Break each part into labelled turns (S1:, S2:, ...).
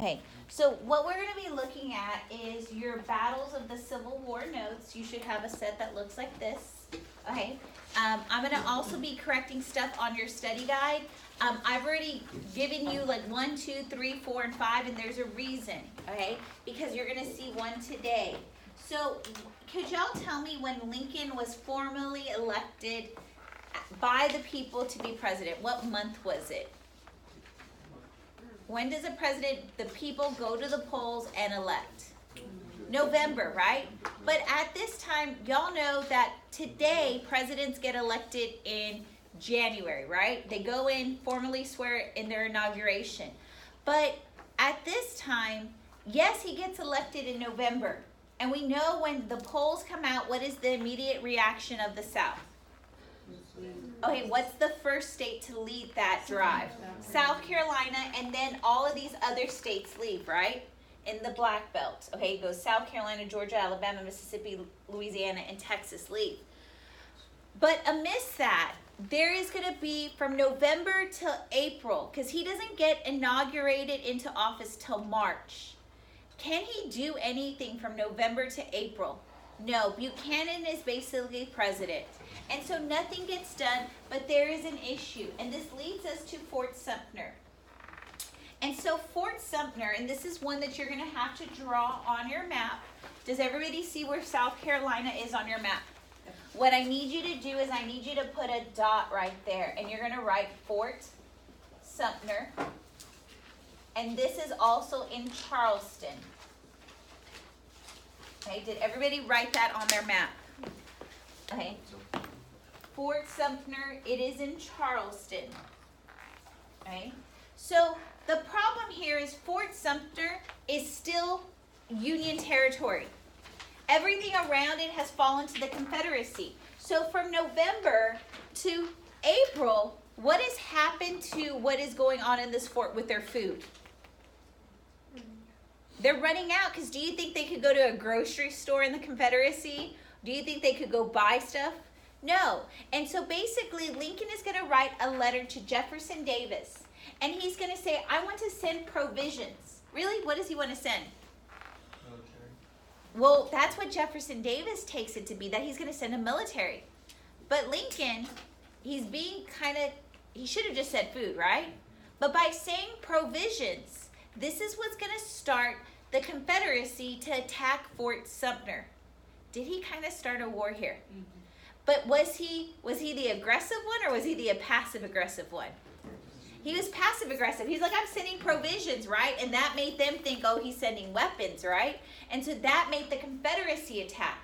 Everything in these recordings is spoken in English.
S1: Okay, so what we're going to be looking at is your Battles of the Civil War notes. You should have a set that looks like this. Okay, I'm going to also be correcting stuff on your study guide. I've already given you like 1, 2, 3, 4, and 5, and there's a reason, okay? Because you're going to see one today. So could y'all tell me when Lincoln was formally elected by the people to be president? What month was it? When does the people go to the polls and elect? November, right? But at this time, y'all know that today presidents get elected in January, right? They go in, formally swear in their inauguration. But at this time, yes, he gets elected in November. And we know when the polls come out, what is the immediate reaction of the South? Okay, what's the first state to lead that drive? South Carolina, and then all of these other states leave, right? In the Black Belt. Okay, it goes South Carolina, Georgia, Alabama, Mississippi, Louisiana, and Texas leave. But amidst that, there is going to be from November till April, because he doesn't get inaugurated into office till March. Can he do anything from November to April? No, Buchanan is basically president. And so nothing gets done, but there is an issue. And this leads us to Fort Sumter. And so Fort Sumter, and this is one that you're going to have to draw on your map. Does everybody see where South Carolina is on your map? What I need you to do is I need you to put a dot right there. And you're going to write Fort Sumter. And this is also in Charleston. Okay, did everybody write that on their map? Okay. Fort Sumter, it is in Charleston. Okay. So the problem here is Fort Sumter is still Union territory. Everything around it has fallen to the Confederacy. So from November to April, what has happened to what is going on in this fort with their food? They're running out, because do you think they could go to a grocery store in the Confederacy? Do you think they could go buy stuff? No. And so basically, Lincoln is going to write a letter to Jefferson Davis. And he's going to say, I want to send provisions. Really? What does he want to send?
S2: Military.
S1: Well, that's what Jefferson Davis takes it to be, that he's going to send a military. But Lincoln, he's being he should have just said food, right? But by saying provisions, this is what's going to start the Confederacy to attack Fort Sumter. Did he kind of start a war here? Mm-hmm. But was he the aggressive one, or was he the passive aggressive one? He was passive aggressive. He's like, I'm sending provisions, right? And that made them think, oh, he's sending weapons, right? And so that made the Confederacy attack.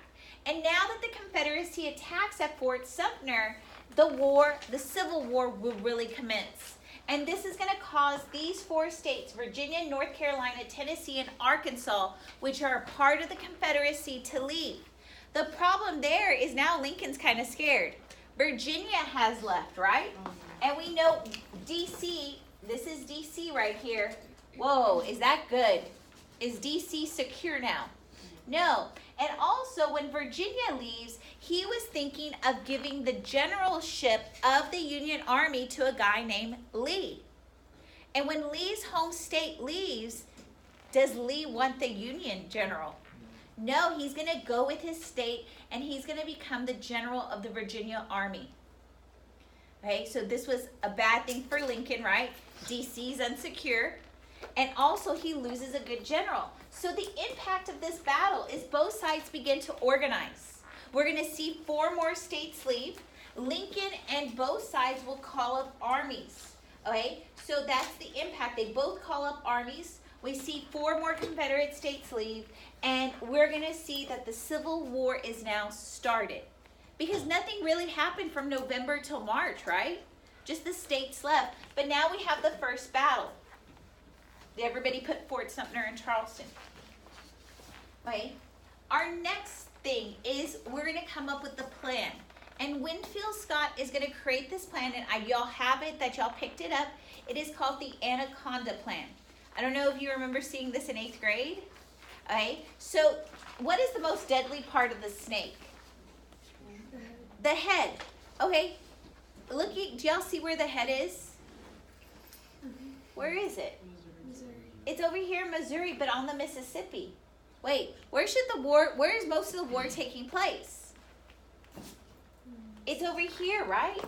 S1: And now that the Confederacy attacks at Fort Sumter, the Civil War will really commence. And this is going to cause these 4 states, Virginia, North Carolina, Tennessee, and Arkansas, which are a part of the Confederacy, to leave. The problem there is now Lincoln's kind of scared. Virginia has left, right? And we know D.C., this is D.C. right here. Whoa, is that good? Is D.C. secure now? No. And also, when Virginia leaves, he was thinking of giving the generalship of the Union Army to a guy named Lee. And when Lee's home state leaves, does Lee want the Union general? No, he's going to go with his state, and he's going to become the general of the Virginia Army. Okay, so this was a bad thing for Lincoln, right? D.C.'s unsecure. And also, he loses a good general. So the impact of this battle is both sides begin to organize. We're going to see 4 more states leave. Lincoln and both sides will call up armies. Okay, so that's the impact. They both call up armies. We see 4 more Confederate states leave. And we're going to see that the Civil War is now started. Because nothing really happened from November till March, right? Just the states left. But now we have the first battle. Everybody put Fort Sumter in Charleston. Okay. Our next thing is we're going to come up with the plan. And Winfield Scott is going to create this plan, and y'all have it, that y'all picked it up. It is called the Anaconda Plan. I don't know if you remember seeing this in 8th grade. Okay. So what is the most deadly part of the snake? The head. Okay. Do y'all see where the head is? Where is it? It's over here in Missouri, but on the Mississippi. Wait, where is most of the war taking place? It's over here, right?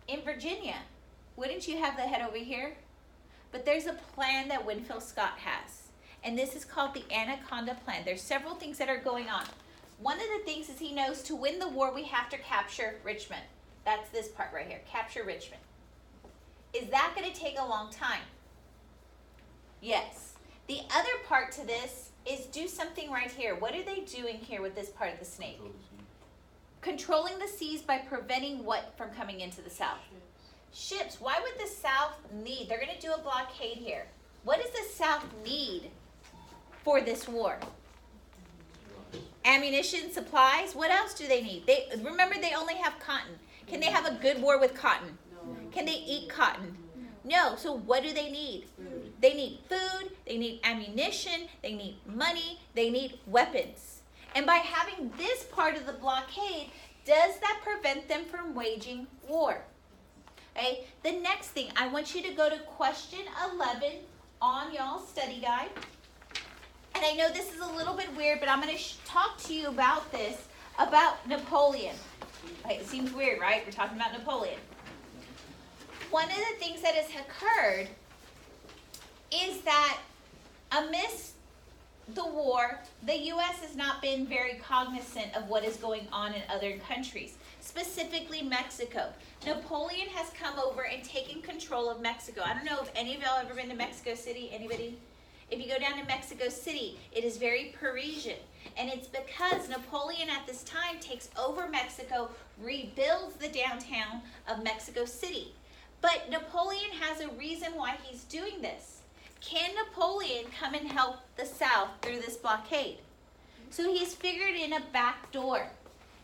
S1: In Virginia. Wouldn't you have the head over here? But there's a plan that Winfield Scott has. And this is called the Anaconda Plan. There's several things that are going on. One of the things is he knows to win the war, we have to capture Richmond. That's this part right here, capture Richmond. Is that going to take a long time? Yes. The other part to this is do something right here. What are they doing here with this part of the snake? Controlling the seas by preventing what from coming into the south? Ships. Why would the south need? They're going to do a blockade here. What does the south need for this war? Ammunition, supplies. What else do they need? Remember, they only have cotton. Can they have a good war with cotton? Can they eat cotton? No. So what do they need? They need food, they need ammunition, they need money, they need weapons. And by having this part of the blockade, does that prevent them from waging war? Okay. The next thing, I want you to go to question 11 on y'all's study guide. And I know this is a little bit weird, but I'm going to talk to you about this, about Napoleon. Okay, it seems weird, right? We're talking about Napoleon. One of the things that has occurred is that amidst the war, the U.S. has not been very cognizant of what is going on in other countries, specifically Mexico. Napoleon has come over and taken control of Mexico. I don't know if any of y'all ever been to Mexico City. Anybody? If you go down to Mexico City, it is very Parisian. And it's because Napoleon at this time takes over Mexico, rebuilds the downtown of Mexico City. But Napoleon has a reason why he's doing this. Can Napoleon come and help the South through this blockade? So he's figured in a back door.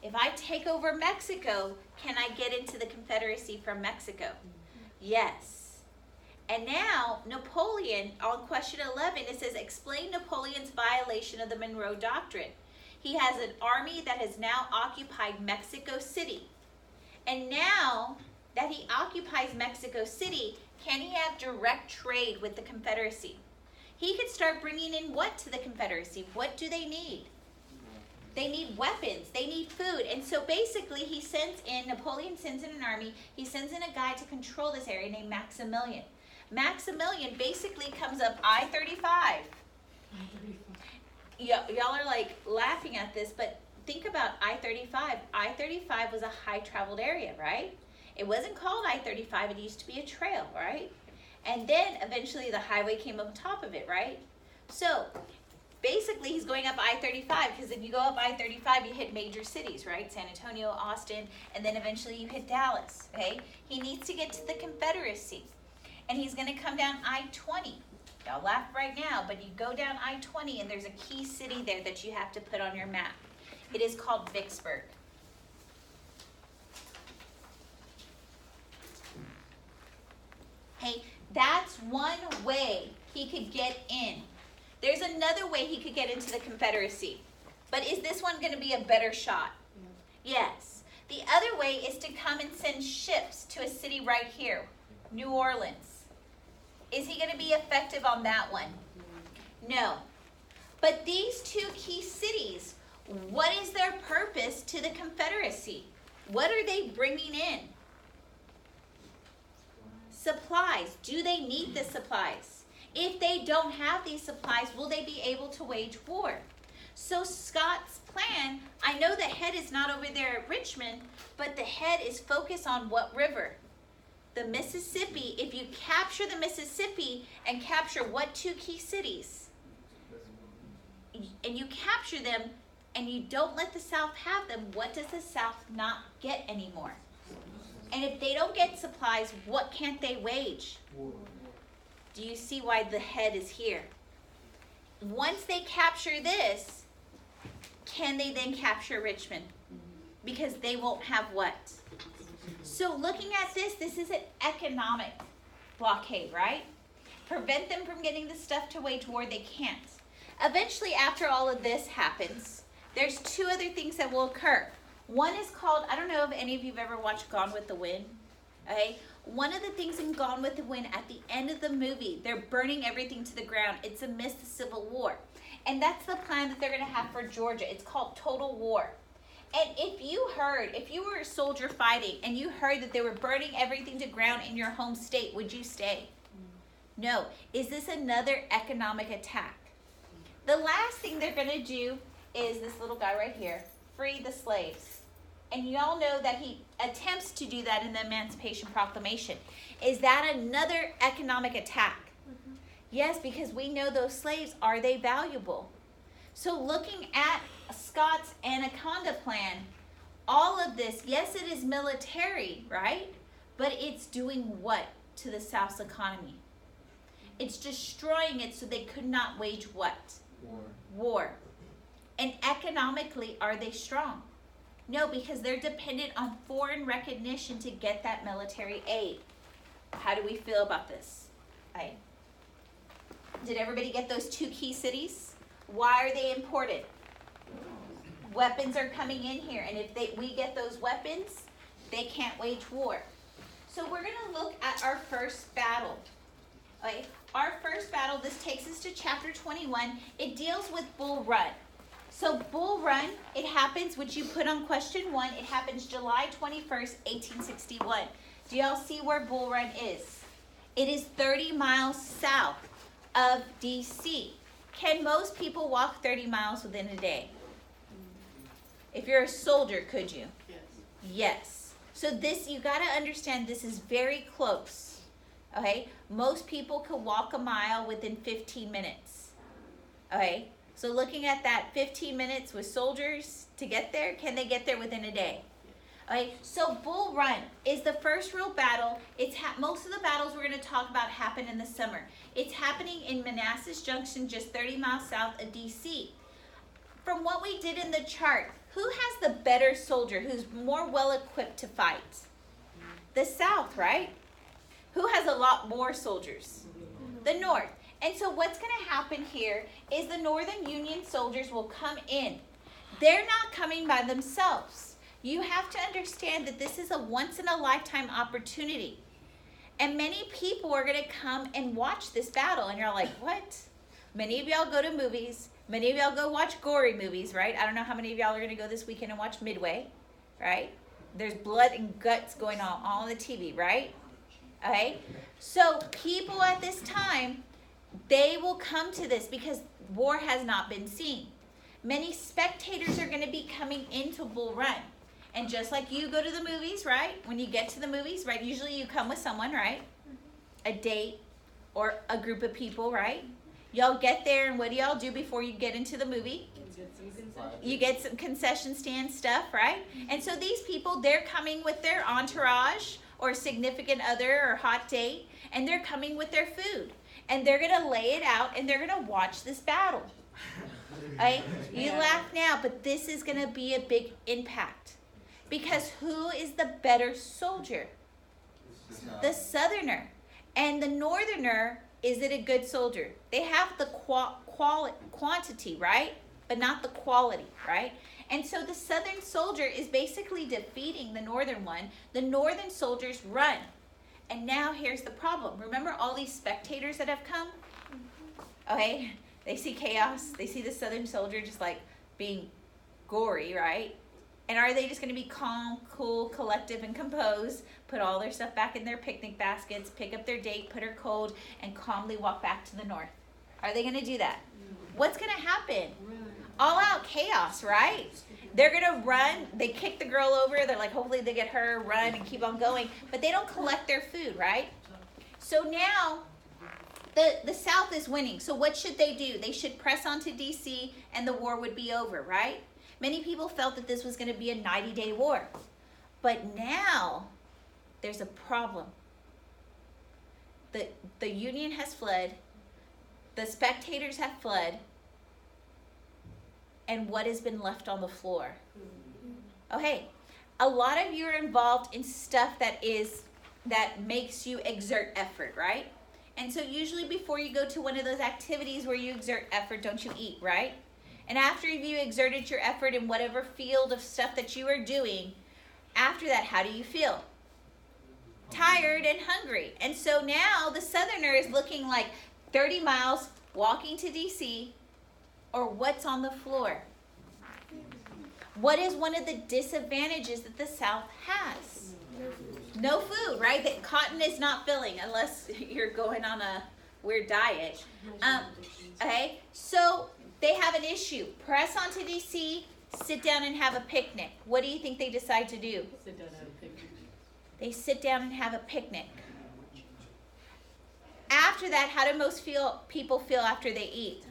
S1: If I take over Mexico, can I get into the Confederacy from Mexico? Yes. And now, Napoleon, on question 11, it says, explain Napoleon's violation of the Monroe Doctrine. He has an army that has now occupied Mexico City. And now that he occupies Mexico City, can he have direct trade with the Confederacy? He could start bringing in what to the Confederacy? What do they need? They need weapons. They need food. And so basically Napoleon sends in an army. He sends in a guy to control this area named Maximilian. Maximilian basically comes up I-35. Y'all are like laughing at this, but think about I-35. I-35 was a high traveled area, right? It wasn't called I-35. It used to be a trail, right? And then eventually the highway came on top of it, right? So basically he's going up I-35 because if you go up I-35, you hit major cities, right? San Antonio, Austin, and then eventually you hit Dallas, okay? He needs to get to the Confederacy. And he's going to come down I-20. Y'all laugh right now, but you go down I-20 and there's a key city there that you have to put on your map. It is called Vicksburg. Hey, that's one way he could get in. There's another way he could get into the Confederacy. But is this one going to be a better shot? Yes. The other way is to come and send ships to a city right here, New Orleans. Is he going to be effective on that one? No. But these two key cities, what is their purpose to the Confederacy? What are they bringing in? Supplies. Do they need the supplies? If they don't have these supplies, will they be able to wage war? So Scott's plan, I know the head is not over there at Richmond, but the head is focused on what river? The Mississippi. If you capture the Mississippi and capture what two key cities? And you capture them and you don't let the South have them, what does the South not get anymore? And if they don't get supplies, what can't they wage? Do you see why the head is here? Once they capture this, can they then capture Richmond? Because they won't have what? So looking at this is an economic blockade, right? Prevent them from getting the stuff to wage war, they can't. Eventually, after all of this happens, there's two other things that will occur. One is called, I don't know if any of you have ever watched Gone with the Wind, okay? one of the things in Gone with the Wind, at the end of the movie, they're burning everything to the ground. It's amidst the Civil War. And that's the plan that they're going to have for Georgia. It's called Total War. And if you were a soldier fighting and you heard that they were burning everything to ground in your home state, would you stay? No. Is this another economic attack? The last thing they're going to do is this little guy right here, free the slaves. And y'all know that he attempts to do that in the Emancipation Proclamation. Is that another economic attack? Mm-hmm. Yes, because we know those slaves, are they valuable? So looking at Scott's Anaconda Plan, all of this, yes, it is military, right? But it's doing what to the South's economy? It's destroying it so they could not wage what? War. And economically, are they strong? No, because they're dependent on foreign recognition to get that military aid. How do we feel about this? Did everybody get those 2 key cities? Why are they important? Weapons are coming in here, and if we get those weapons, they can't wage war. So we're going to look at our first battle. Okay? Our first battle, this takes us to chapter 21. It deals with Bull Run. So Bull Run, it happens, which you put on question 1, it happens July 21st, 1861. Do y'all see where Bull Run is? It is 30 miles south of D.C. Can most people walk 30 miles within a day? If you're a soldier, could you?
S3: Yes.
S1: Yes. So this, you got to understand, this is very close. Okay? Most people could walk a mile within 15 minutes. Okay? So looking at that 15 minutes with soldiers to get there, can they get there within a day? Okay, so Bull Run is the first real battle. Most of the battles we're going to talk about happen in the summer. It's happening in Manassas Junction, just 30 miles south of D.C. From what we did in the chart, who has the better soldier, who's more well-equipped to fight? The South, right? Who has a lot more soldiers? The North. And so what's going to happen here is the Northern Union soldiers will come in. They're not coming by themselves. You have to understand that this is a once-in-a-lifetime opportunity. And many people are going to come and watch this battle. And you're like, what? Many of y'all go to movies. Many of y'all go watch gory movies, right? I don't know how many of y'all are going to go this weekend and watch Midway, right? There's blood and guts going on all on the TV, right? Okay? So people at this time, they will come to this because war has not been seen. Many spectators are going to be coming into Bull Run. And just like you go to the movies, right? When you get to the movies, right? Usually you come with someone, right? A date or a group of people, right? Y'all get there, and what do y'all do before you get into the movie? You get some concession stand stuff, right? And so these people, they're coming with their entourage or significant other or hot date, and they're coming with their food. And they're going to lay it out, and they're going to watch this battle. Right? You laugh now, but this is going to be a big impact. Because who is the better soldier? The Southerner. And the Northerner, is it a good soldier? They have the quantity, right? But not the quality, right? And so the Southern soldier is basically defeating the Northern one. The Northern soldiers run. And now here's the problem. Remember all these spectators that have come? Okay, they see chaos. They see the Southern soldier just like being gory, right? And are they just going to be calm, cool, collective, and composed, put all their stuff back in their picnic baskets, pick up their date, put her cold, and calmly walk back to the north? Are they going to do that? What's going to happen? All out chaos, right? They're going to run. They kick the girl over. They're like, hopefully they get her, run, and keep on going. But they don't collect their food, right? So now the South is winning. So what should they do? They should press on to D.C. and the war would be over, right? Many people felt that this was going to be a 90-day war. But now there's a problem. The Union has fled. The spectators have fled. And what has been left on the floor? Okay, a lot of you are involved in stuff that makes you exert effort, right? And so usually before you go to one of those activities where you exert effort, don't you eat, right? And after you exerted your effort in whatever field of stuff that you are doing, after that, how do you feel? tired and hungry. And so now the Southerner is looking like 30 miles walking to DC, or what's on the floor? What is one of the disadvantages that the South has? No food, right? That cotton is not filling unless you're going on a weird diet. Okay, so they have an issue. Press on to DC, sit down and have a picnic. What do you think they decide to do?
S3: Sit down and have a picnic.
S1: They sit down and have a picnic. After that, how do most people feel after they eat?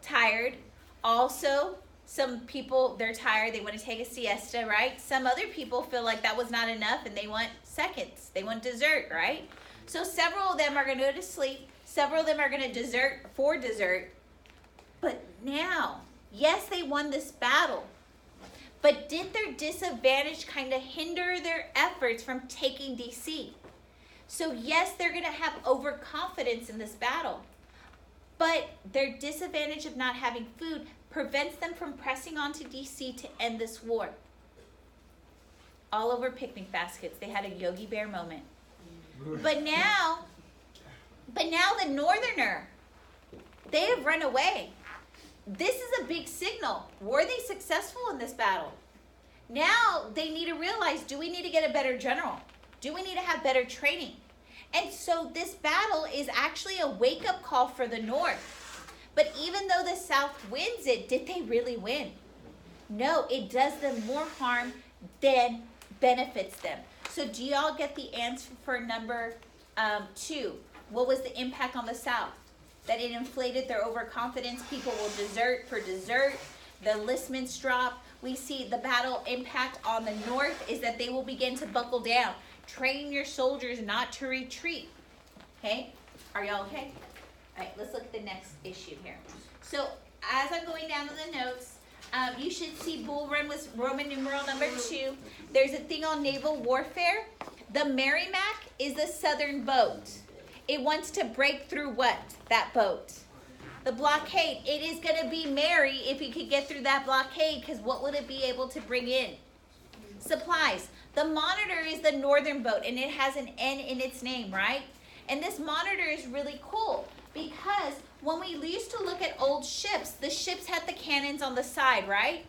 S1: Tired. Also, some people, they're tired, they want to take a siesta, right? Some other people feel like that was not enough and they want seconds. They want dessert, right? So several of them are going to go to sleep. Several of them are going to dessert. But now, yes, they won this battle. But did their disadvantage kind of hinder their efforts from taking DC? So yes, they're going to have overconfidence in this battle. But their disadvantage of not having food prevents them from pressing on to DC to end this war. All over picnic baskets. They had a Yogi Bear moment. But now the Northerner, they have run away. This is a big signal. Were they successful in this battle? Now they need to realize, do we need to get a better general? Do we need to have better training? And so this battle is actually a wake-up call for the North. But even though the South wins it, did they really win? No, it does them more harm than benefits them. So do y'all get the answer for number 2? What was the impact on the South? That it inflated their overconfidence. People will desert for dessert. The enlistments drop. We see the battle impact on the North is that they will begin to buckle down. Train your soldiers not to retreat. Okay? Are y'all okay? All right, let's look at the next issue here. So as I'm going down to the notes, you should see Bull Run was Roman numeral number 2. There's a thing on naval warfare. The Merrimack is a southern boat. It wants to break through what? That boat. The blockade. It is going to be merry if you could get through that blockade, because what would it be able to bring in? Supplies. The Monitor is the northern boat, and it has an N in its name, right? And this Monitor is really cool because when we used to look at old ships, the ships had the cannons on the side, right?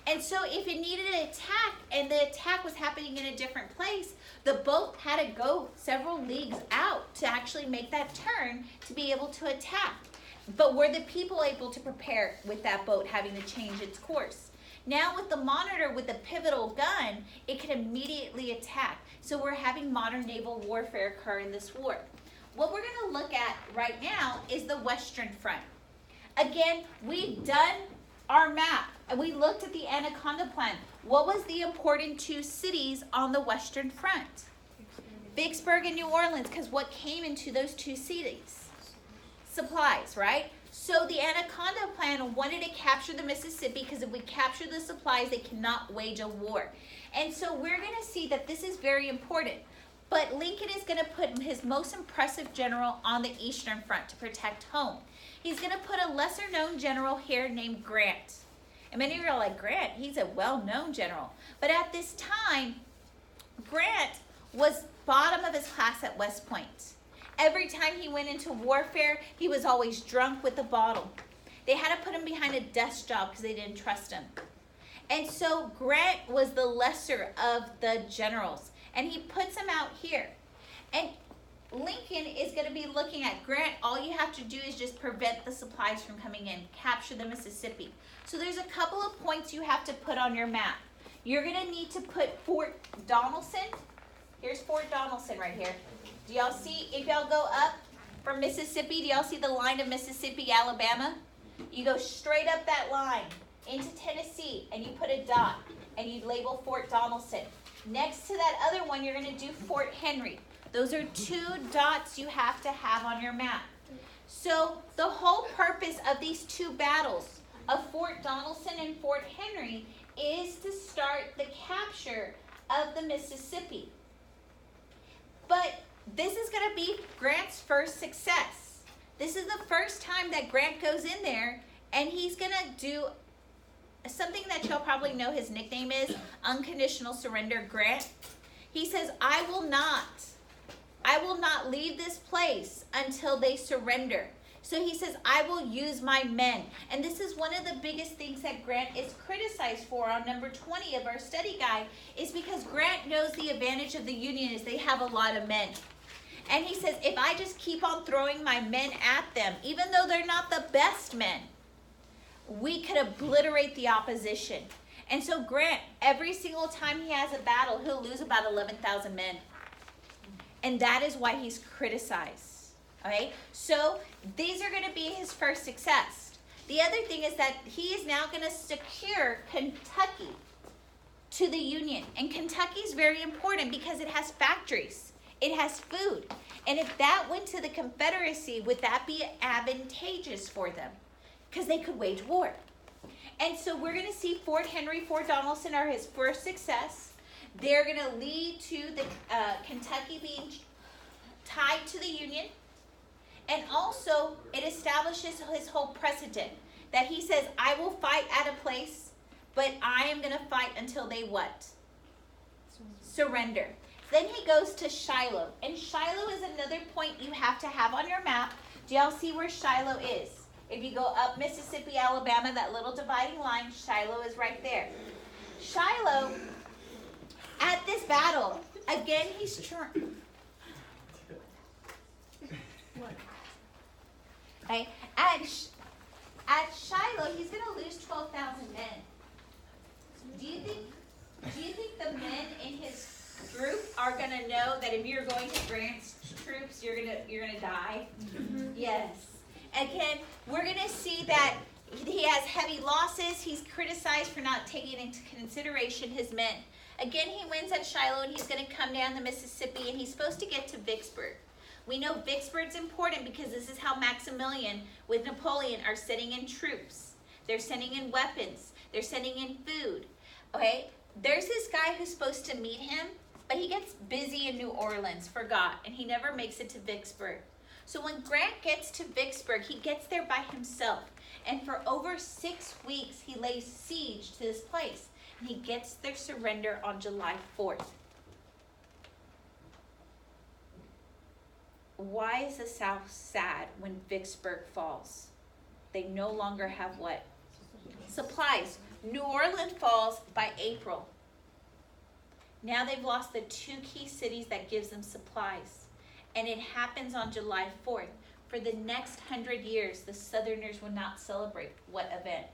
S1: And so if it needed an attack and the attack was happening in a different place, the boat had to go several leagues out to actually make that turn to be able to attack. But were the people able to prepare with that boat having to change its course? Now with the Monitor, with the pivotal gun, it can immediately attack. So we're having modern naval warfare occur in this war. What we're going to look at right now is the Western Front. Again, we've done our map and we looked at the Anaconda Plan. What was the important 2 cities on the Western Front? Vicksburg and New Orleans, because what came into those 2 cities? Supplies, right? So the Anaconda Plan wanted to capture the Mississippi because if we capture the supplies, they cannot wage a war. And so we're going to see that this is very important. But Lincoln is going to put his most impressive general on the Eastern Front to protect home. He's going to put a lesser-known general here named Grant. And many of you are like, Grant, he's a well-known general. But at this time, Grant was bottom of his class at West Point. Every time he went into warfare, he was always drunk with a bottle. They had to put him behind a desk job because they didn't trust him. And so Grant was the lesser of the generals. And he puts him out here. And Lincoln is going to be looking at Grant. All you have to do is just prevent the supplies from coming in. Capture the Mississippi. So there's a couple of points you have to put on your map. You're going to need to put Fort Donelson. Here's Fort Donelson right here. Do y'all see, if y'all go up from Mississippi, do y'all see the line of Mississippi, Alabama? You go straight up that line into Tennessee and you put a dot and you label Fort Donelson. Next to that other one, you're going to do Fort Henry. Those are 2 dots you have to have on your map. So the whole purpose of these 2 battles of Fort Donelson and Fort Henry is to start the capture of the Mississippi. But this is going to be Grant's first success. This is the first time that Grant goes in there, and he's going to do something that y'all probably know his nickname is, Unconditional Surrender Grant. He says, I will not I will not leave this place until they surrender. So he says, I will use my men. And this is one of the biggest things that Grant is criticized for on number 20 of our study guide, is because Grant knows the advantage of the Union is they have a lot of men. And he says, if I just keep on throwing my men at them, even though they're not the best men, we could obliterate the opposition. And so Grant, every single time he has a battle, he'll lose about 11,000 men. And that is why he's criticized. Okay? So these are going to be his first success. The other thing is that he is now going to secure Kentucky to the Union. And Kentucky is very important because it has factories. It has food. And if that went to the Confederacy, would that be advantageous for them? Because they could wage war. And so we're going to see Fort Henry, Fort Donelson are his first success. They're going to lead to the Kentucky being tied to the Union. And also, it establishes his whole precedent. That he says, I will fight at a place, but I am going to fight until they what? Surrender. Then he goes to Shiloh. And Shiloh is another point you have to have on your map. Do y'all see where Shiloh is? If you go up Mississippi, Alabama, that little dividing line, Shiloh is right there. Shiloh, at this battle, again, he's trying. Okay. At Shiloh, he's going to lose 12,000 men. Do you think the men in his group are going to know that if you're going to Grant's troops, you're gonna die? Mm-hmm. Yes. Again, we're going to see that he has heavy losses. He's criticized for not taking into consideration his men. Again, he wins at Shiloh, and he's going to come down the Mississippi, and he's supposed to get to Vicksburg. We know Vicksburg's important because this is how Maximilian with Napoleon are sending in troops. They're sending in weapons. They're sending in food. Okay? There's this guy who's supposed to meet him, but he gets busy in New Orleans, forgot, and he never makes it to Vicksburg. So when Grant gets to Vicksburg, he gets there by himself. And for over 6 weeks, he lays siege to this place. And he gets their surrender on July 4th. Why is the South sad when Vicksburg falls? They no longer have what? Supplies. New Orleans falls by April. Now they've lost the 2 key cities that gives them supplies. And it happens on July 4th. For the next 100 years, the Southerners will not celebrate what event?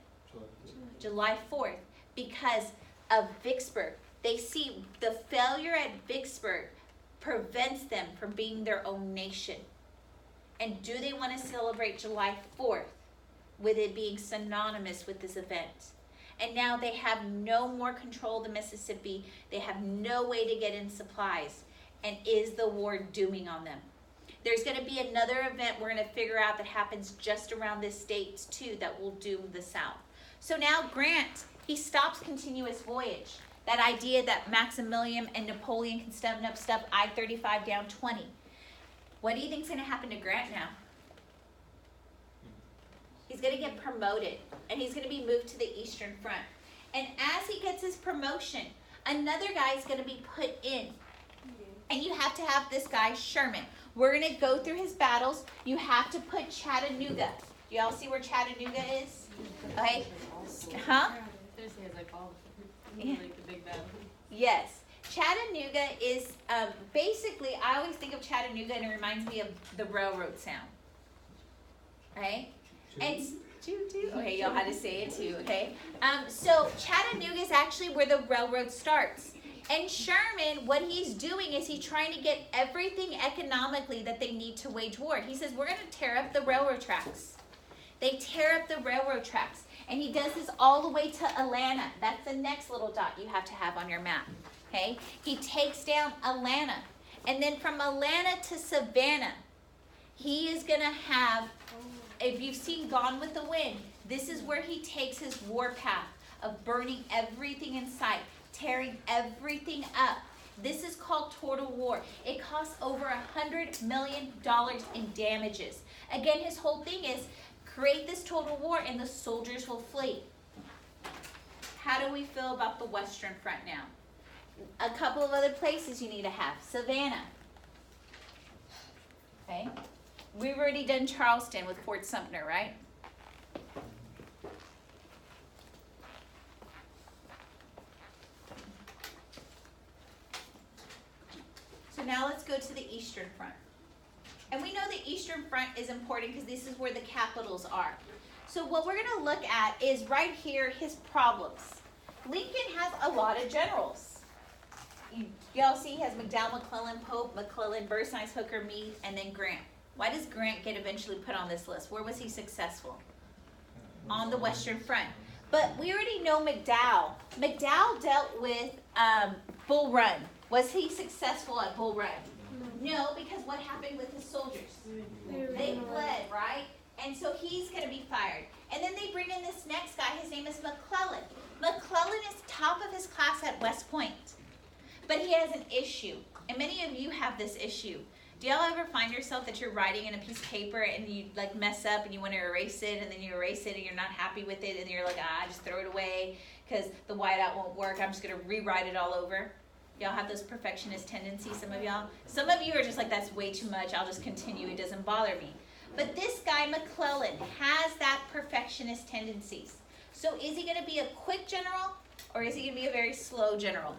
S1: July 4th. Because of Vicksburg. They see the failure at Vicksburg prevents them from being their own nation. And do they want to celebrate July 4th with it being synonymous with this event? And now they have no more control of the Mississippi. They have no way to get in supplies. And is the war dooming on them? There's going to be another event we're going to figure out that happens just around this date too that will doom the South. So now Grant, he stops continuous voyage. That idea that Maximilian and Napoleon can step I-35 down 20. What do you think is going to happen to Grant now? He's going to get promoted, and he's going to be moved to the Eastern Front. And as he gets his promotion, another guy is going to be put in. And you have to have this guy, Sherman. We're going to go through his battles. You have to put Chattanooga. Do y'all see where Chattanooga is? Okay. Huh?
S3: Thursday has like all
S1: Yeah.
S3: like the big battle.
S1: Yes. Chattanooga is basically, I always think of Chattanooga and it reminds me of the railroad sound. Right? And choo-choo. Okay, y'all had to say it too, okay? So Chattanooga is actually where the railroad starts. And Sherman, what he's doing is he's trying to get everything economically that they need to wage war. He says, we're going to tear up the railroad tracks. They tear up the railroad tracks. And he does this all the way to Atlanta. That's the next little dot you have to have on your map. Okay? He takes down Atlanta. And then from Atlanta to Savannah, he is going to have, if you've seen Gone with the Wind, this is where he takes his war path of burning everything in sight, tearing everything up. This is called total war. It costs over $100 million in damages. Again, his whole thing is create this total war and the soldiers will flee. How do we feel about the Western Front now? A couple of other places you need to have. Savannah. Okay. We've already done Charleston with Fort Sumter, right? So now let's go to the Eastern Front. And we know the Eastern Front is important because this is where the capitals are. So what we're going to look at is right here his problems. Lincoln has a lot of generals. Y'all see he has McDowell, McClellan, Pope, McClellan, Burnside, Hooker, Meade, and then Grant. Why does Grant get eventually put on this list? Where was he successful? On the Western Front. But we already know McDowell. McDowell dealt with Bull Run. Was he successful at Bull Run? No, because what happened with his soldiers? They fled, right? And so he's going to be fired. And then they bring in this next guy. His name is McClellan. McClellan is top of his class at West Point. But he has an issue. And many of you have this issue. Do y'all ever find yourself that you're writing in a piece of paper and you like mess up and you want to erase it and then you erase it and you're not happy with it and you're like, just throw it away because the whiteout won't work. I'm just going to rewrite it all over. Y'all have those perfectionist tendencies, some of y'all. Some of you are just like, that's way too much. I'll just continue. It doesn't bother me. But this guy, McClellan, has that perfectionist tendencies. So is he going to be a quick general or is he going to be a very slow general?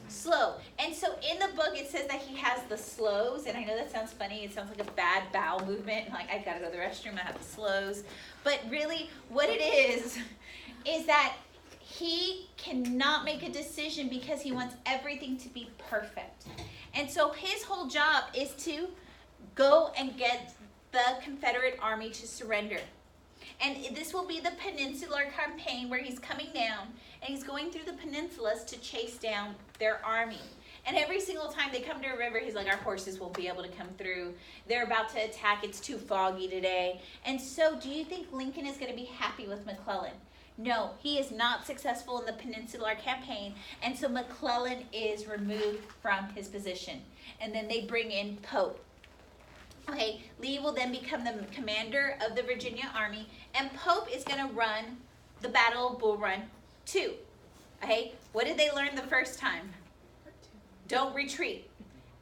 S1: Slow. And so in the book it says that he has the slows. And I know that sounds funny. It sounds like a bad bowel movement. Like, I've got to go to the restroom. I have the slows. But really what it is that he cannot make a decision because he wants everything to be perfect. And so his whole job is to go and get the Confederate Army to surrender. And this will be the Peninsular Campaign where he's coming down and he's going through the peninsulas to chase down their army. And every single time they come to a river, he's like, our horses won't be able to come through. They're about to attack. It's too foggy today. And so do you think Lincoln is going to be happy with McClellan? No, he is not successful in the Peninsular Campaign. And so McClellan is removed from his position. And then they bring in Pope. Okay, Lee will then become the commander of the Virginia Army, and Pope is going to run the Battle of Bull Run 2. Okay, what did they learn the first time? Don't retreat.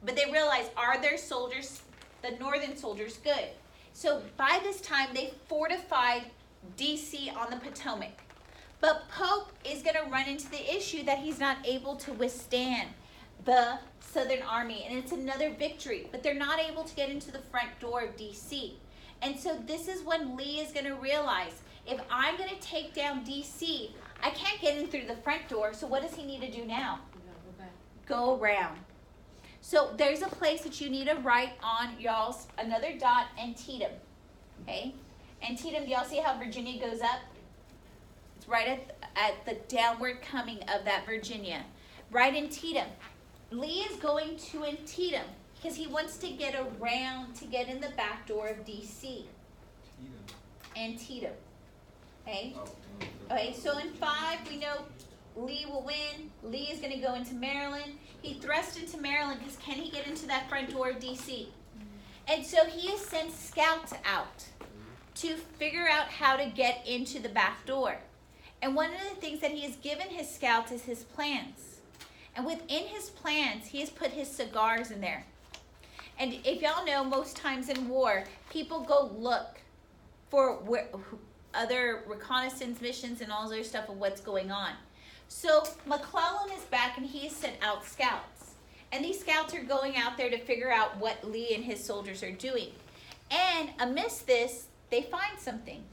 S1: But they realized, are their soldiers, the northern soldiers, good? So by this time, they fortified D.C. on the Potomac. But Pope is going to run into the issue that he's not able to withstand the Southern Army, and it's another victory, but they're not able to get into the front door of DC. And so this is when Lee is going to realize, if I'm going to take down DC, I can't get in through the front door, so what does he need to do now? Go around. So there's a place that you need to write on y'all's, another dot, Antietam. Okay? Antietam, do y'all see how Virginia goes up? It's right at the downward coming of that Virginia. Right, Antietam. Lee is going to Antietam because he wants to get around to get in the back door of D.C. Antietam. Okay? Okay, so in 5, we know Lee will win. Lee is going to go into Maryland. He thrust into Maryland because can he get into that front door of D.C.? And so he has sent scouts out to figure out how to get into the back door. And one of the things that he has given his scouts is his plans. And within his plans, he has put his cigars in there. And if y'all know, most times in war, people go look for other reconnaissance missions and all this other stuff of what's going on. So McClellan is back and he has sent out scouts. And these scouts are going out there to figure out what Lee and his soldiers are doing. And amidst this, they find something.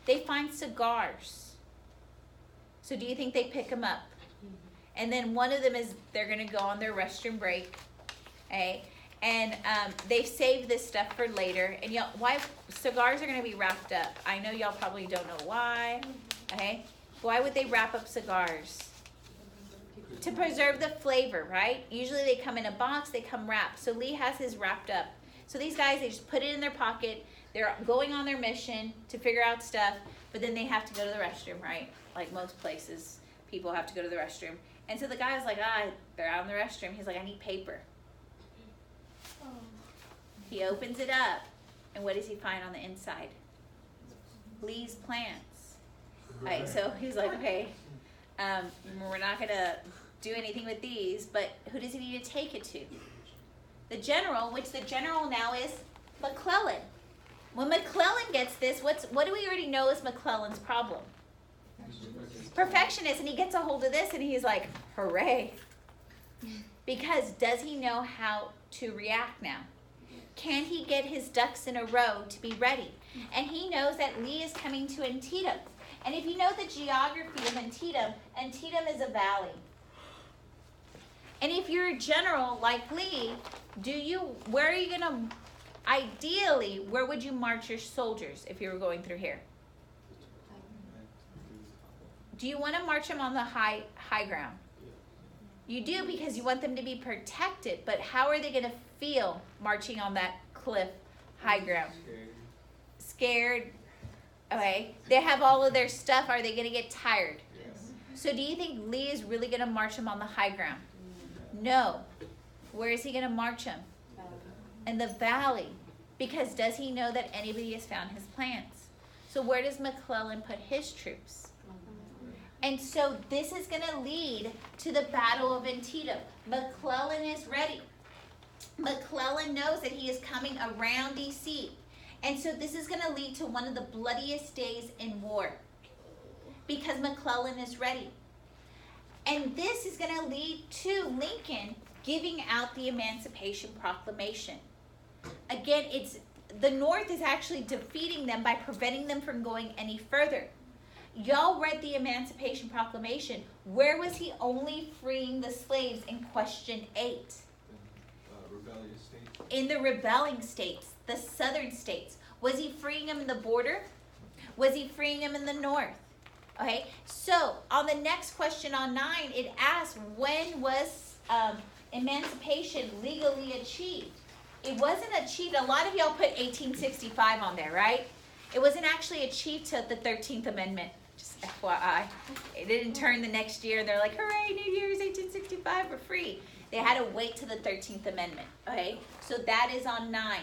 S1: They find cigars. So do you think they pick them up? And then one of them is they're going to go on their restroom break, okay? And they save this stuff for later. And y'all, why cigars are going to be wrapped up? I know y'all probably don't know why, okay? Why would they wrap up cigars? To preserve the flavor, right? Usually they come in a box, they come wrapped. So Lee has his wrapped up. So these guys, they just put it in their pocket. They're going on their mission to figure out stuff, but then they have to go to the restroom, right? Like most places, people have to go to the restroom. And so the guy was like, they're out in the restroom. He's like, I need paper. He opens it up, and what does he find on the inside? Lee's plans. Right, so he's like, okay, we're not going to do anything with these, but who does he need to take it to? The general, which the general now is McClellan. When McClellan gets this, what do we already know is McClellan's problem? Perfectionist, and he gets a hold of this and he's like, hooray. Because does he know how to react now? Can he get his ducks in a row to be ready? And he knows that Lee is coming to Antietam. And if you know the geography of Antietam, Antietam is a valley. And if you're a general like Lee, where are you gonna, ideally, where would you march your soldiers if you were going through here? Do you want to march them on the high ground? You do, because you want them to be protected, but how are they going to feel marching on that cliff high ground? Scared. Okay. They have all of their stuff. Are they going to get tired?
S2: Yes.
S1: So do you think Lee is really going to march them on the high ground? No. Where is he going to march them? In the valley. Because does he know that anybody has found his plans? So where does McClellan put his troops? And so this is going to lead to the Battle of Antietam. McClellan is ready. McClellan knows that he is coming around D.C. And so this is going to lead to one of the bloodiest days in war. Because McClellan is ready. And this is going to lead to Lincoln giving out the Emancipation Proclamation. Again, the North is actually defeating them by preventing them from going any further. Y'all read the Emancipation Proclamation. Where was he only freeing the slaves in question 8?
S2: Rebellious states.
S1: In the rebelling states, the southern states. Was he freeing them in the border? Was he freeing them in the north? Okay, so on the next question on 9, it asks, when was emancipation legally achieved? It wasn't achieved. A lot of y'all put 1865 on there, right? It wasn't actually achieved till the 13th Amendment. Just FYI. It didn't turn the next year. They're like, hooray, New Year's 1865, we're free. They had to wait till the 13th Amendment. Okay, so that is on 9.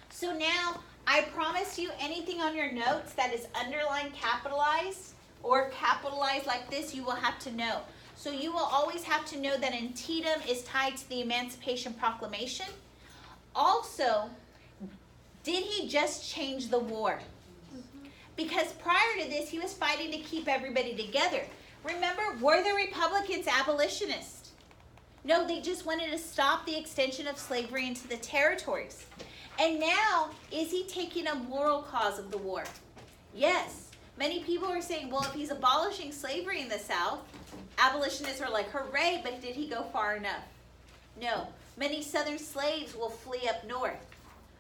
S1: So now, I promise you, anything on your notes that is underlined, capitalized, or capitalized like this, you will have to know. So you will always have to know that Antietam is tied to the Emancipation Proclamation. Also, did he just change the war? Because prior to this, he was fighting to keep everybody together. Remember, were the Republicans abolitionists? No, they just wanted to stop the extension of slavery into the territories. And now, is he taking a moral cause of the war? Yes. Many people are saying, well, if he's abolishing slavery in the South, abolitionists are like, hooray, but did he go far enough? No. Many Southern slaves will flee up north.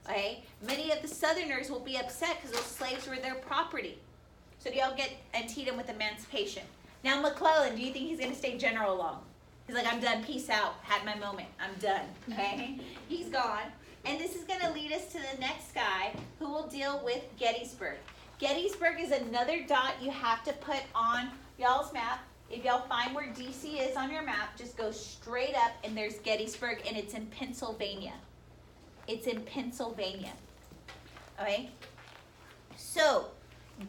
S1: Okay? Many of the Southerners will be upset because those slaves were their property. So do y'all get Antietam with emancipation? Now McClellan, do you think he's going to stay general long? He's like, I'm done, peace out, had my moment, I'm done. Okay? He's gone. And this is going to lead us to the next guy who will deal with Gettysburg. Gettysburg is another dot you have to put on y'all's map. If y'all find where DC is on your map, just go straight up and there's Gettysburg, and it's in Pennsylvania. It's in Pennsylvania. Okay? So,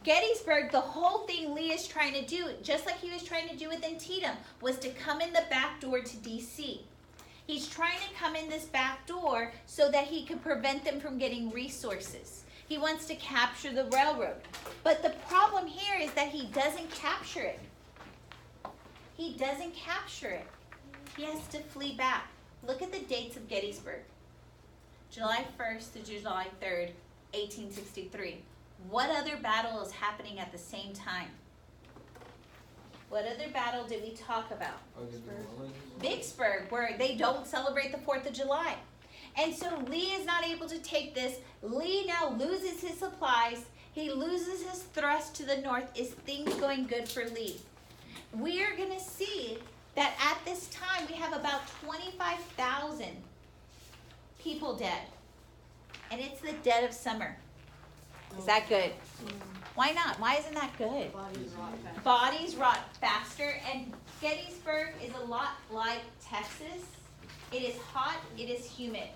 S1: Gettysburg, the whole thing Lee is trying to do, just like he was trying to do with Antietam, was to come in the back door to DC. He's trying to come in this back door so that he could prevent them from getting resources. He wants to capture the railroad. But the problem here is that he doesn't capture it. He doesn't capture it. He has to flee back. Look at the dates of Gettysburg. July 1st to July 3rd, 1863. What other battle is happening at the same time? What other battle did we talk about? Vicksburg, where they don't celebrate the 4th of July. And so Lee is not able to take this. Lee now loses his supplies. He loses his thrust to the north. Is things going good for Lee? We are going to see that at this time we have about 25,000 people dead. And it's the dead of summer. Is that good? Why not? Why isn't that good?
S3: Bodies rot fast.
S1: Bodies rot faster, and Gettysburg is a lot like Texas. It is hot, it is humid.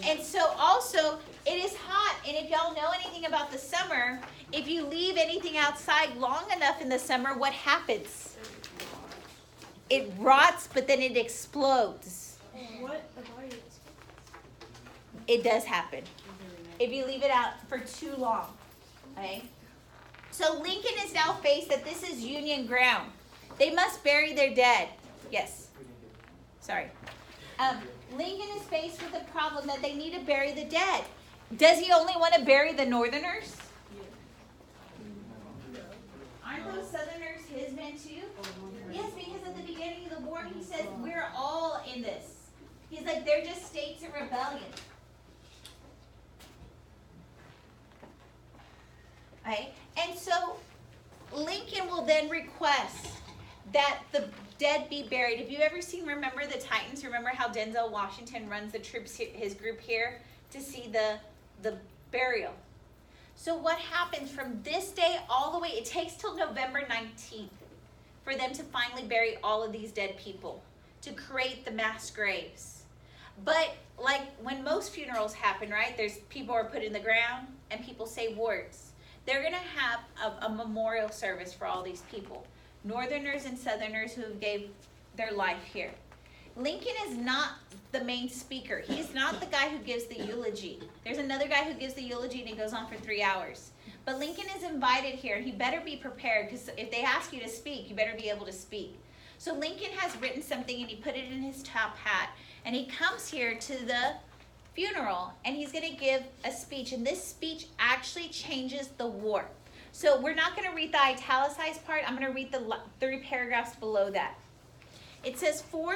S1: And so also, it is hot, and if y'all know anything about the summer, if you leave anything outside long enough in the summer, what happens? It rots, but then it explodes.
S3: What?
S1: it does happen if you leave it out for too long. Okay? So Lincoln is now faced that this is Union ground. They must bury their dead. Yes. Sorry. Lincoln is faced with the problem that they need to bury the dead. Does he only want to bury the Northerners? Aren't those Southerners his men too? Yes, because at the beginning of the war he says we're all in this. He's like, they're just states in rebellion. Right? And so Lincoln will then request that the dead be buried. Have you ever seen, remember the Titans? Remember how Denzel Washington runs the troops, his group here, to see the burial? So what happens from this day all the way, it takes till November 19th for them to finally bury all of these dead people, to create the mass graves. But like when most funerals happen, right, there's people are put in the ground and people say words. They're going to have a memorial service for all these people, Northerners and Southerners who gave their life here. Lincoln is not the main speaker. He's not the guy who gives the eulogy. There's another guy who gives the eulogy and it goes on for 3 hours. But Lincoln is invited here. He better be prepared, because if they ask you to speak, you better be able to speak. So Lincoln has written something and he put it in his top hat. And he comes here to the funeral and he's going to give a speech. And this speech actually changes the war. So we're not going to read the italicized part. I'm going to read the 3 paragraphs below that. It says 7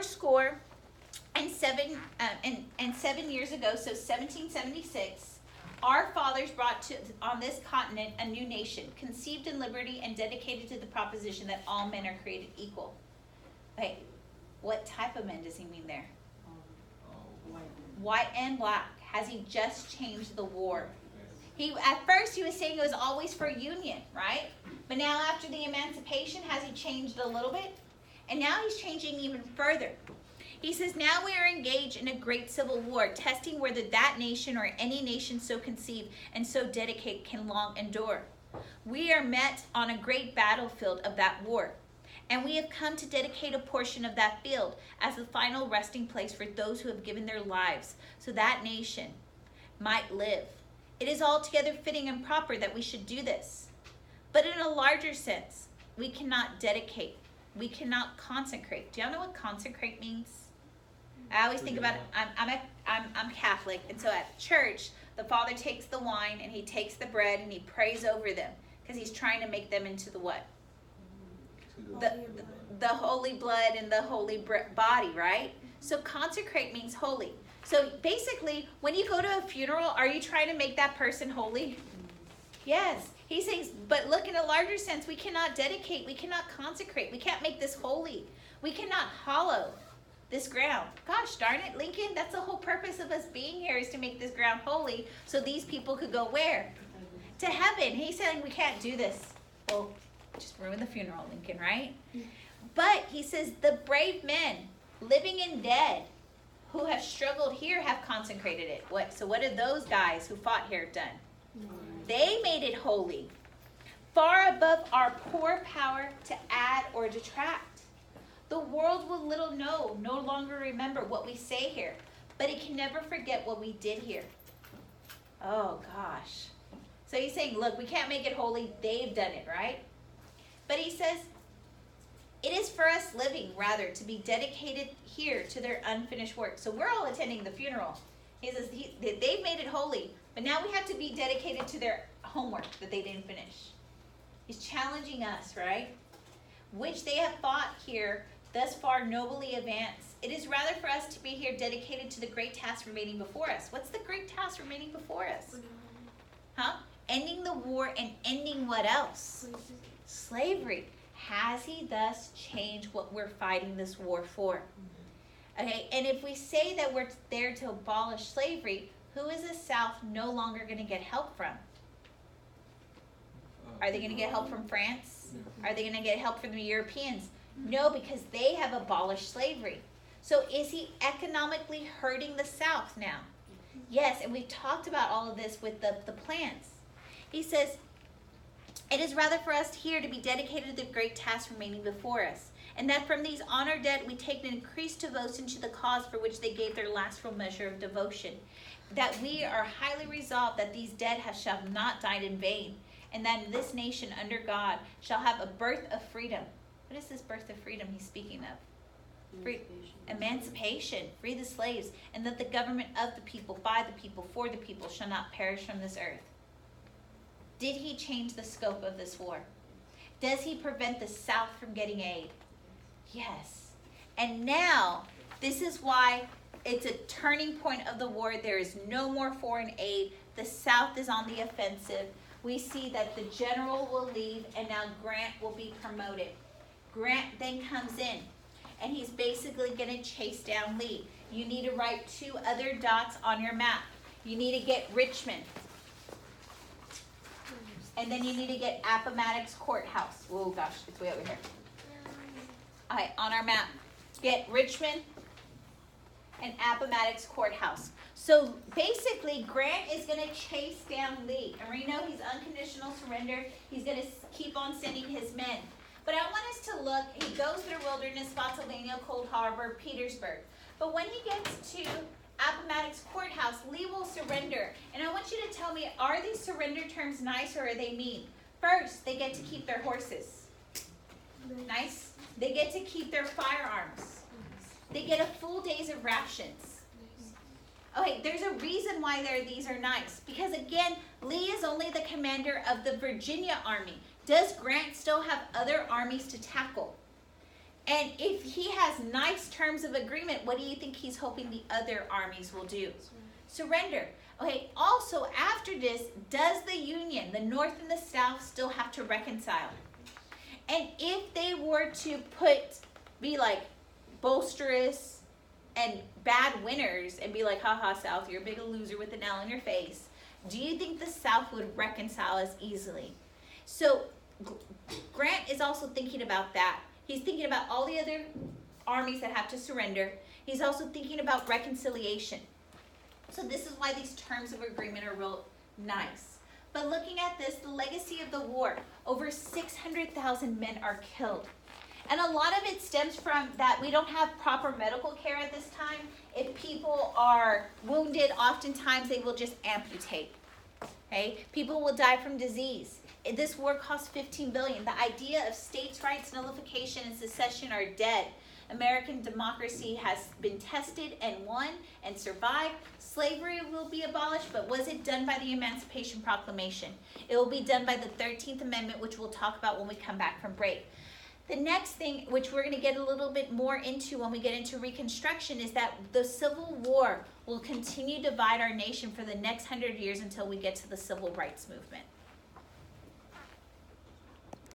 S1: years ago, so 1776, our fathers brought on this continent a new nation, conceived in liberty and dedicated to the proposition that all men are created equal. Okay, what type of men does he mean there? White and black. Has he just changed the war? At first he was saying it was always for union, right? But now after the emancipation, has he changed a little bit? And now he's changing even further. He says, now we are engaged in a great civil war, testing whether that nation or any nation so conceived and so dedicated can long endure. We are met on a great battlefield of that war, and we have come to dedicate a portion of that field as the final resting place for those who have given their lives so that nation might live. It is altogether fitting and proper that we should do this. But in a larger sense, we cannot dedicate. We cannot consecrate. Do y'all know what consecrate means? I always think about it. I'm Catholic, and so at church, the Father takes the wine and he takes the bread and he prays over them because he's trying to make them into the what? The holy blood and the holy body, right? So consecrate means holy. So basically, when you go to a funeral, are you trying to make that person holy? Yes. He says, but look, in a larger sense, we cannot dedicate, we cannot consecrate, we can't make this holy. We cannot hallow this ground. Gosh darn it, Lincoln, that's the whole purpose of us being here, is to make this ground holy so these people could go where? To heaven. He's saying we can't do this. Well, just ruin the funeral, Lincoln, right? But he says the brave men, living and dead, who have struggled here have consecrated it. So what did those guys who fought here done? They made it holy, far above our poor power to add or detract. The world will little know, no longer remember what we say here, but it can never forget what we did here. Oh gosh. So he's saying, look, we can't make it holy. They've done it, right? But he says, it is for us living, rather, to be dedicated here to their unfinished work. So we're all attending the funeral. He says they've made it holy, but now we have to be dedicated to their homework that they didn't finish. He's challenging us, right? Which they have fought here, thus far nobly advanced. It is rather for us to be here dedicated to the great task remaining before us. What's the great task remaining before us? Huh? Ending the war and ending what else? Slavery. Has he thus changed what we're fighting this war for? Okay, and if we say that we're there to abolish slavery, who is the South no longer going to get help from? Are they going to get help from France? Are they going to get help from the Europeans? No, because they have abolished slavery. So is he economically hurting the South now? Yes, and we've talked about all of this with the plans. He says, it is rather for us here to be dedicated to the great task remaining before us, and that from these honored dead we take an increased devotion to the cause for which they gave their last full measure of devotion. that we are highly resolved that these dead shall not died in vain, and that this nation under God shall have a birth of freedom. What is this birth of freedom he's speaking of? Free, emancipation, free the slaves, and that the government of the people, by the people, for the people, shall not perish from this earth. Did he change the scope of this war? Does he prevent the South from getting aid? Yes. And now, this is why it's a turning point of the war. There is no more foreign aid. The South is on the offensive. We see that the general will leave, and now Grant will be promoted. Grant then comes in, and he's basically going to chase down Lee. You need to write 2 other dots on your map. You need to get Richmond. And then you need to get Appomattox Courthouse. Oh gosh, it's way over here. All right, on our map, get Richmond and Appomattox Courthouse. So basically, Grant is going to chase down Lee. And we know he's unconditional surrender. He's going to keep on sending his men. But I want us to look. He goes through Wilderness, Spotsylvania, Cold Harbor, Petersburg. But when he gets to Appomattox Courthouse, Lee will surrender. And I want you to tell me, are these surrender terms nice or are they mean? First, they get to keep their horses. Nice. They get to keep their firearms. They get a full days of rations. Okay, there's a reason why these are nice. Because again, Lee is only the commander of the Virginia Army. Does Grant still have other armies to tackle? And if he has nice terms of agreement, what do you think he's hoping the other armies will do? Surrender. Okay, also after this, does the Union, the North and the South, still have to reconcile? And if they were to be like boisterous and bad winners and be like, haha, South, you're a big loser with an L on your face, do you think the South would reconcile as easily? So Grant is also thinking about that. He's thinking about all the other armies that have to surrender. He's also thinking about reconciliation. So this is why these terms of agreement are real nice. But looking at this, the legacy of the war, over 600,000 men are killed. And a lot of it stems from that we don't have proper medical care at this time. If people are wounded, oftentimes they will just amputate. Okay? People will die from disease. This war cost $15 billion. The idea of states' rights, nullification, and secession are dead. American democracy has been tested and won and survived. Slavery will be abolished, but was it done by the Emancipation Proclamation? It will be done by the 13th Amendment, which we'll talk about when we come back from break. The next thing, which we're going to get a little bit more into when we get into Reconstruction, is that the Civil War will continue to divide our nation for the next 100 years until we get to the Civil Rights Movement.